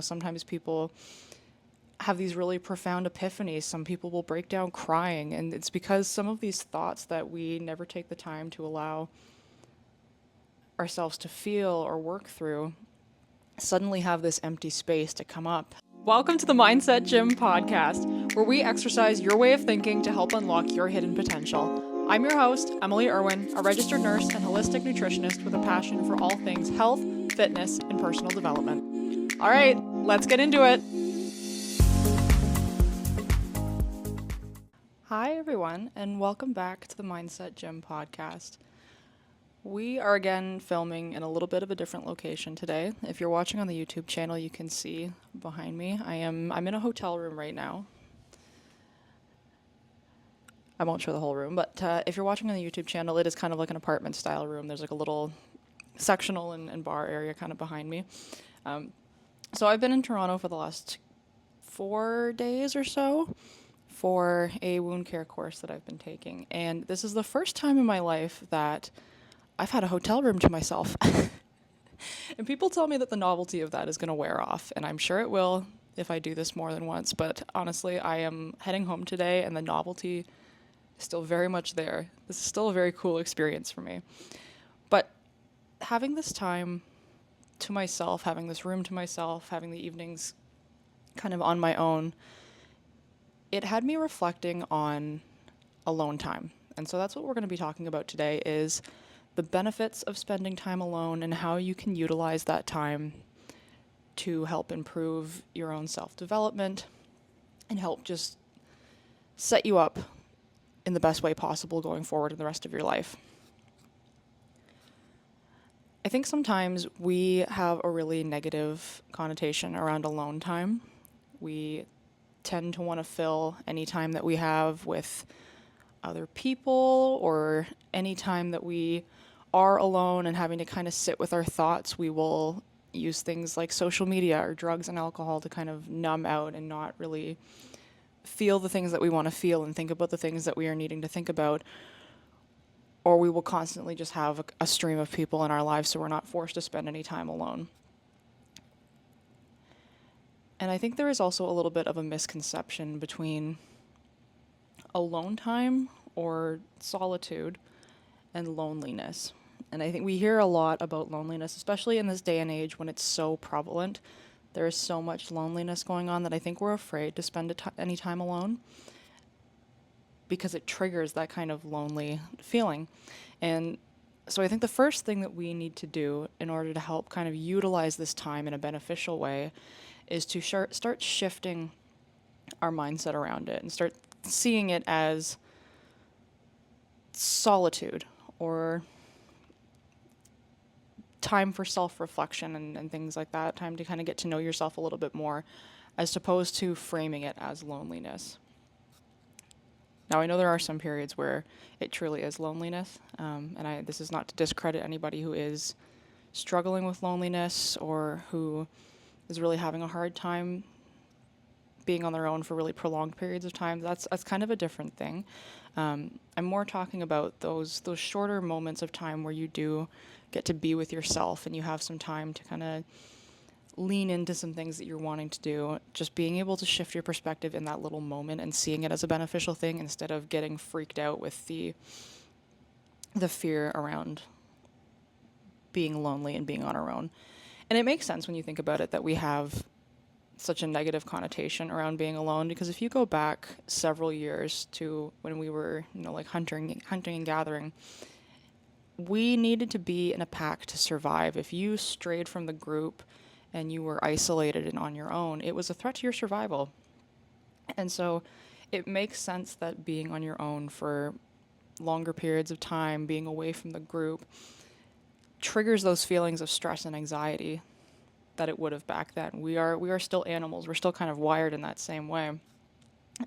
Sometimes people have these really profound epiphanies. Some people will break down crying, and it's because some of these thoughts that we never take the time to allow ourselves to feel or work through suddenly have this empty space to come up. Welcome to the Mindset Gym podcast, where we exercise your way of thinking to help unlock your hidden potential. I'm your host, Emily Irwin, a registered nurse and holistic nutritionist with a passion for all things health, fitness, and personal development. All right, let's get into it. Hi, everyone, and welcome back to the Mindset Gym podcast. We are again filming in a little bit of a different location today. If you're watching on the YouTube channel, you can see behind me. I'm in a hotel room right now. I won't show the whole room, but if you're watching on the YouTube channel, it is kind of like an apartment style room. There's like a little sectional and bar area kind of behind me. So I've been in Toronto for the last 4 days or so for a wound care course that I've been taking. And this is the first time in my life that I've had a hotel room to myself. And people tell me that the novelty of that is going to wear off, and I'm sure it will if I do this more than once. But honestly, I am heading home today, and the novelty is still very much there. This is still a very cool experience for me. But having this time to myself, having this room to myself, having the evenings kind of on my own, it had me reflecting on alone time. And so that's what we're going to be talking about today is the benefits of spending time alone and how you can utilize that time to help improve your own self-development and help just set you up in the best way possible going forward in the rest of your life. I think sometimes we have a really negative connotation around alone time. We tend to want to fill any time that we have with other people, or any time that we are alone and having to kind of sit with our thoughts, we will use things like social media or drugs and alcohol to kind of numb out and not really feel the things that we want to feel and think about the things that we are needing to think about. Or we will constantly just have a stream of people in our lives so we're not forced to spend any time alone. And I think there is also a little bit of a misconception between alone time or solitude and loneliness. And I think we hear a lot about loneliness, especially in this day and age when it's so prevalent. There is so much loneliness going on that I think we're afraid to spend any time alone because it triggers that kind of lonely feeling. And so I think the first thing that we need to do in order to help kind of utilize this time in a beneficial way is to start shifting our mindset around it and start seeing it as solitude or time for self-reflection and things like that, time to kind of get to know yourself a little bit more, as opposed to framing it as loneliness. Now, I know there are some periods where it truly is loneliness, and this is not to discredit anybody who is struggling with loneliness or who is really having a hard time being on their own for really prolonged periods of time. That's kind of a different thing. I'm more talking about those shorter moments of time where you do get to be with yourself and you have some time to kind of lean into some things that you're wanting to do. Just being able to shift your perspective in that little moment and seeing it as a beneficial thing instead of getting freaked out with the fear around being lonely and being on our own. And it makes sense when you think about it that we have such a negative connotation around being alone, because if you go back several years to when we were, like hunting and gathering, we needed to be in a pack to survive. If you strayed from the group and you were isolated and on your own, it was a threat to your survival. And so it makes sense that being on your own for longer periods of time, being away from the group, triggers those feelings of stress and anxiety that it would have back then. We are still animals. We're still kind of wired in that same way.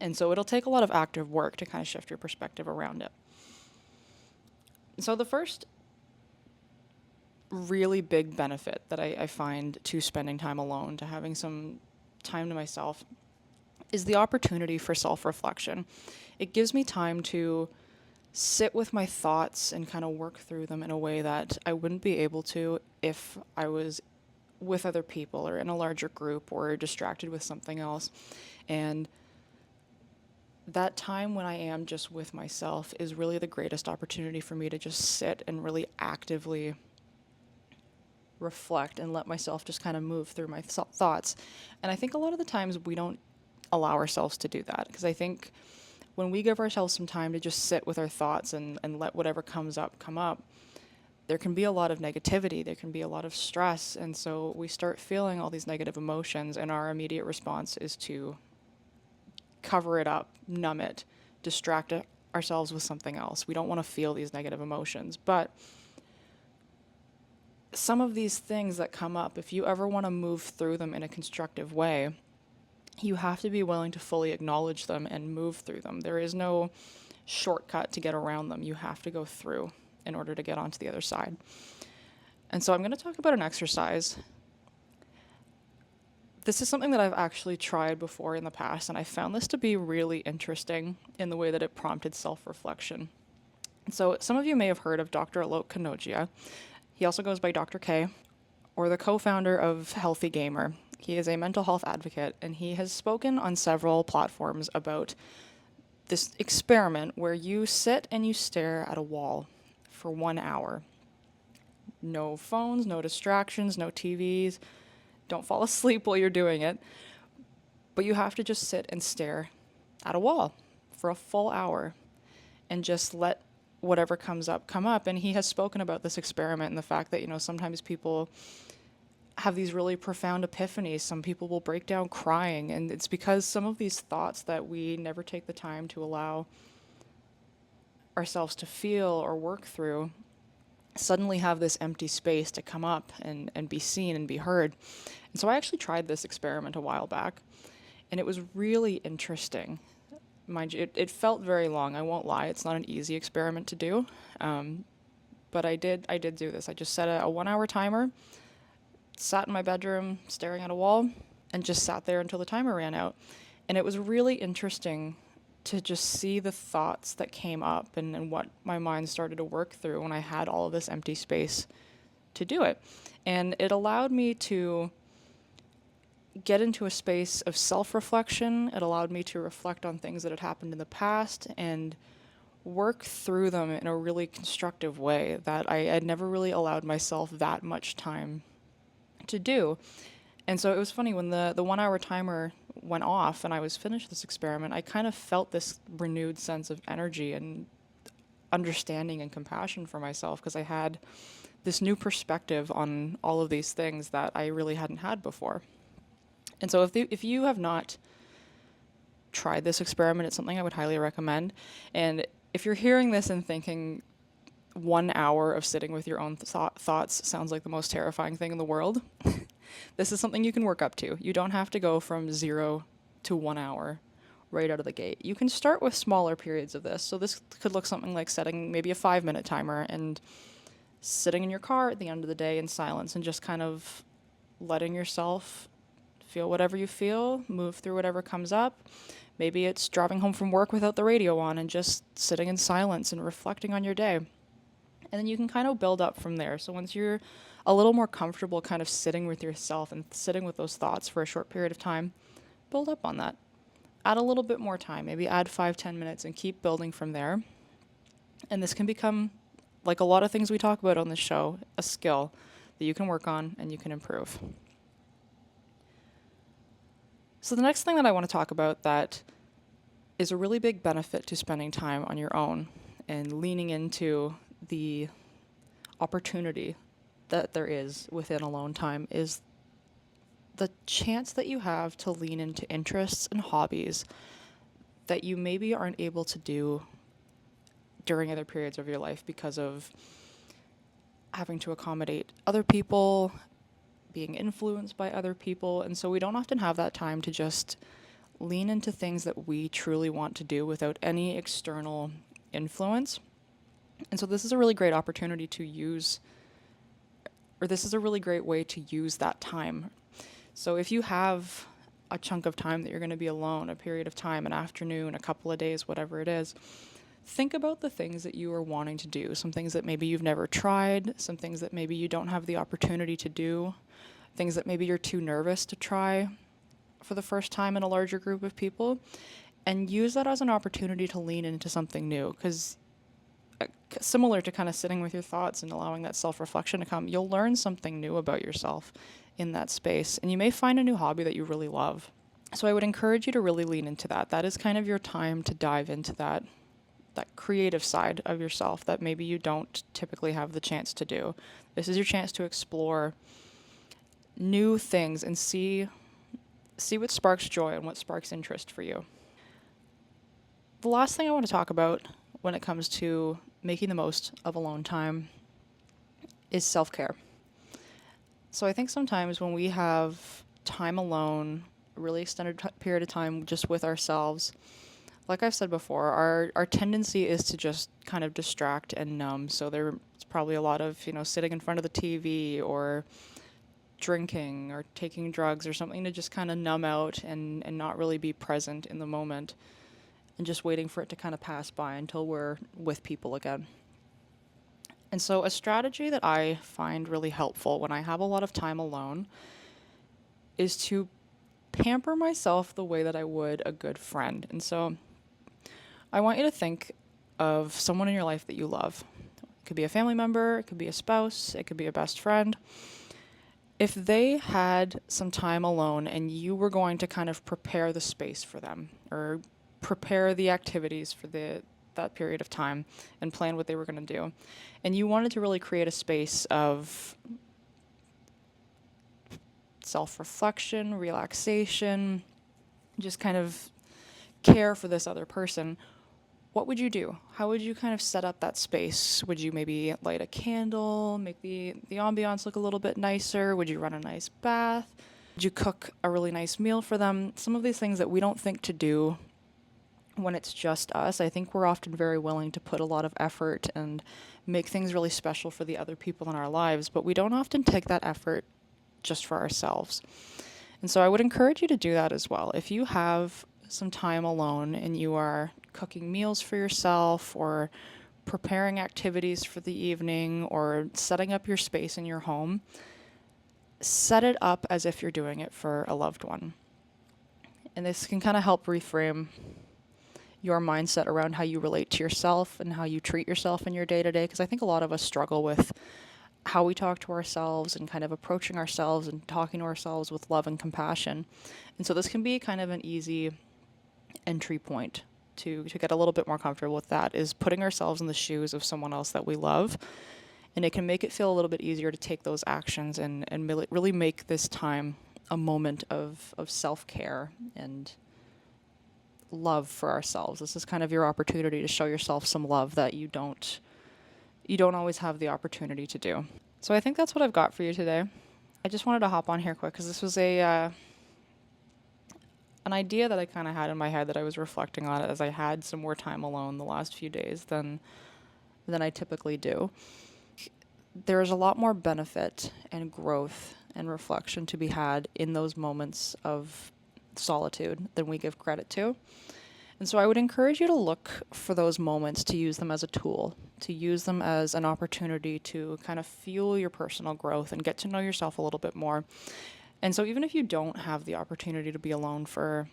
And so it'll take a lot of active work to kind of shift your perspective around it. So the first really big benefit that I find to spending time alone, to having some time to myself, is the opportunity for self-reflection. It gives me time to sit with my thoughts and kind of work through them in a way that I wouldn't be able to if I was with other people or in a larger group or distracted with something else. And that time when I am just with myself is really the greatest opportunity for me to just sit and really actively reflect and let myself just kind of move through my thoughts. And I think a lot of the times we don't allow ourselves to do that, because I think when we give ourselves some time to just sit with our thoughts and let whatever comes up come up, there can be a lot of negativity, there can be a lot of stress, and so we start feeling all these negative emotions, and our immediate response is to cover it up, numb it, distract ourselves with something else. We don't want to feel these negative emotions. But some of these things that come up, if you ever want to move through them in a constructive way, you have to be willing to fully acknowledge them and move through them. There is no shortcut to get around them. You have to go through in order to get onto the other side. And so I'm going to talk about an exercise. This is something that I've actually tried before in the past, and I found this to be really interesting in the way that it prompted self-reflection. So some of you may have heard of Dr. Alok Kanogia. He also goes by Dr. K, or the co-founder of Healthy Gamer. He is a mental health advocate, and he has spoken on several platforms about this experiment where you sit and you stare at a wall for 1 hour. No phones, no distractions, no TVs. Don't fall asleep while you're doing it. But you have to just sit and stare at a wall for a full hour and just let whatever comes up come up. And he has spoken about this experiment and the fact that, sometimes people have these really profound epiphanies. Some people will break down crying, and it's because some of these thoughts that we never take the time to allow ourselves to feel or work through suddenly have this empty space to come up and be seen and be heard. And so I actually tried this experiment a while back, and it was really interesting. Mind you, it felt very long, I won't lie. It's not an easy experiment to do, but I did do this. I just set a 1 hour timer, sat in my bedroom staring at a wall, and just sat there until the timer ran out. And it was really interesting to just see the thoughts that came up and what my mind started to work through when I had all of this empty space to do it. And it allowed me to get into a space of self-reflection. It allowed me to reflect on things that had happened in the past and work through them in a really constructive way that I had never really allowed myself that much time to do. And so it was funny when the 1 hour timer went off and I was finished this experiment, I kind of felt this renewed sense of energy and understanding and compassion for myself, because I had this new perspective on all of these things that I really hadn't had before. And so if you have not tried this experiment, it's something I would highly recommend. And if you're hearing this and thinking 1 hour of sitting with your own thoughts sounds like the most terrifying thing in the world, this is something you can work up to. You don't have to go from 0 to 1 hour right out of the gate. You can start with smaller periods of this. So this could look something like setting maybe a 5-minute timer and sitting in your car at the end of the day in silence and just kind of letting yourself feel whatever you feel, move through whatever comes up. Maybe it's driving home from work without the radio on and just sitting in silence and reflecting on your day. And then you can kind of build up from there. So once you're a little more comfortable kind of sitting with yourself and sitting with those thoughts for a short period of time, build up on that. Add a little bit more time, maybe add 5-10 minutes and keep building from there. And this can become, like a lot of things we talk about on this show, a skill that you can work on and you can improve. So the next thing that I want to talk about that is a really big benefit to spending time on your own and leaning into the opportunity that there is within alone time is the chance that you have to lean into interests and hobbies that you maybe aren't able to do during other periods of your life because of having to accommodate other people, being influenced by other people. And so we don't often have that time to just lean into things that we truly want to do without any external influence. And so this is a really great opportunity to use, or this is a really great way to use that time. So if you have a chunk of time that you're going to be alone, a period of time, an afternoon, a couple of days, whatever it is, think about the things that you are wanting to do, some things that maybe you've never tried, some things that maybe you don't have the opportunity to do. things that maybe you're too nervous to try for the first time in a larger group of people, and use that as an opportunity to lean into something new. Because similar to kind of sitting with your thoughts and allowing that self-reflection to come, you'll learn something new about yourself in that space, and you may find a new hobby that you really love. So I would encourage you to really lean into that. That is kind of your time to dive into that creative side of yourself that maybe you don't typically have the chance to do. This is your chance to explore new things and see what sparks joy and what sparks interest for you. The last thing I want to talk about when it comes to making the most of alone time is self-care. So I think sometimes when we have time alone, a really extended period of time just with ourselves, like I've said before, our tendency is to just kind of distract and numb. So there's probably a lot of, sitting in front of the TV or drinking or taking drugs or something to just kind of numb out and not really be present in the moment, and just waiting for it to kind of pass by until we're with people again. And so a strategy that I find really helpful when I have a lot of time alone is to pamper myself the way that I would a good friend. And so I want you to think of someone in your life that you love. It could be a family member, it could be a spouse, it could be a best friend. If they had some time alone and you were going to kind of prepare the space for them or prepare the activities for that period of time and plan what they were going to do, and you wanted to really create a space of self-reflection, relaxation, just kind of care for this other person, what would you do? How would you kind of set up that space? Would you maybe light a candle, make the ambiance look a little bit nicer? Would you run a nice bath? Would you cook a really nice meal for them? Some of these things that we don't think to do when it's just us. I think we're often very willing to put a lot of effort and make things really special for the other people in our lives, but we don't often take that effort just for ourselves. And so I would encourage you to do that as well. If you have some time alone and you are cooking meals for yourself or preparing activities for the evening or setting up your space in your home, set it up as if you're doing it for a loved one. And this can kind of help reframe your mindset around how you relate to yourself and how you treat yourself in your day-to-day, because I think a lot of us struggle with how we talk to ourselves and kind of approaching ourselves and talking to ourselves with love and compassion. And so this can be kind of an easy entry point to get a little bit more comfortable with that, is putting ourselves in the shoes of someone else that we love. And it can make it feel a little bit easier to take those actions and really make this time a moment of self-care and love for ourselves. This is kind of your opportunity to show yourself some love that you don't always have the opportunity to do. So I think that's what I've got for you today. I just wanted to hop on here quick because this was an idea that I kind of had in my head that I was reflecting on as I had some more time alone the last few days than I typically do. There's a lot more benefit and growth and reflection to be had in those moments of solitude than we give credit to. And so I would encourage you to look for those moments, to use them as a tool, to use them as an opportunity to kind of fuel your personal growth and get to know yourself a little bit more. And so even if you don't have the opportunity to be alone for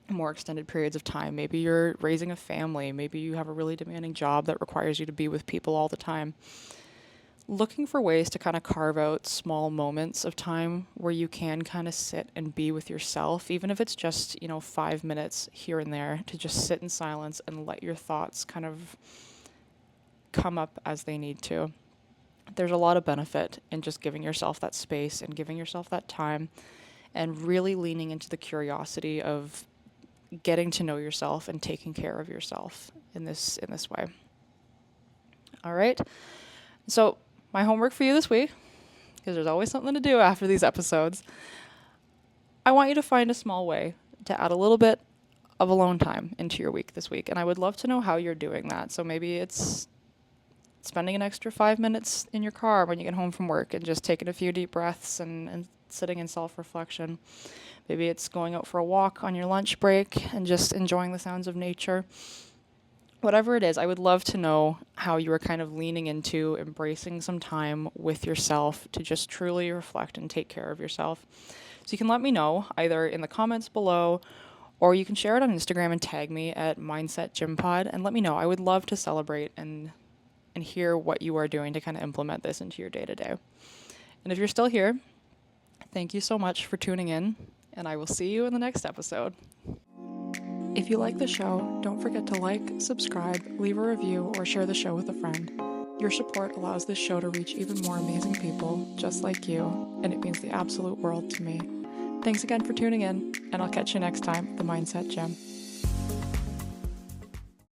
more extended periods of time, maybe you're raising a family, maybe you have a really demanding job that requires you to be with people all the time, looking for ways to kind of carve out small moments of time where you can kind of sit and be with yourself, even if it's just, 5 minutes here and there, to just sit in silence and let your thoughts kind of come up as they need to. There's a lot of benefit in just giving yourself that space and giving yourself that time and really leaning into the curiosity of getting to know yourself and taking care of yourself in this way. All right. So my homework for you this week, because there's always something to do after these episodes, I want you to find a small way to add a little bit of alone time into your week this week. And I would love to know how you're doing that. So maybe it's spending an extra 5 minutes in your car when you get home from work and just taking a few deep breaths and sitting in self-reflection. Maybe it's going out for a walk on your lunch break and just enjoying the sounds of nature. whatever it is, I would love to know how you are kind of leaning into embracing some time with yourself to just truly reflect and take care of yourself. So you can let me know either in the comments below, or you can share it on Instagram and tag me at Mindset Gym Pod and let me know. I would love to celebrate and hear what you are doing to kind of implement this into your day to day. And if you're still here, thank you so much for tuning in, and I will see you in the next episode. If you like the show, don't forget to like, subscribe, leave a review, or share the show with a friend. Your support allows this show to reach even more amazing people just like you, and it means the absolute world to me. Thanks again for tuning in, and I'll catch you next time at the Mindset Gym.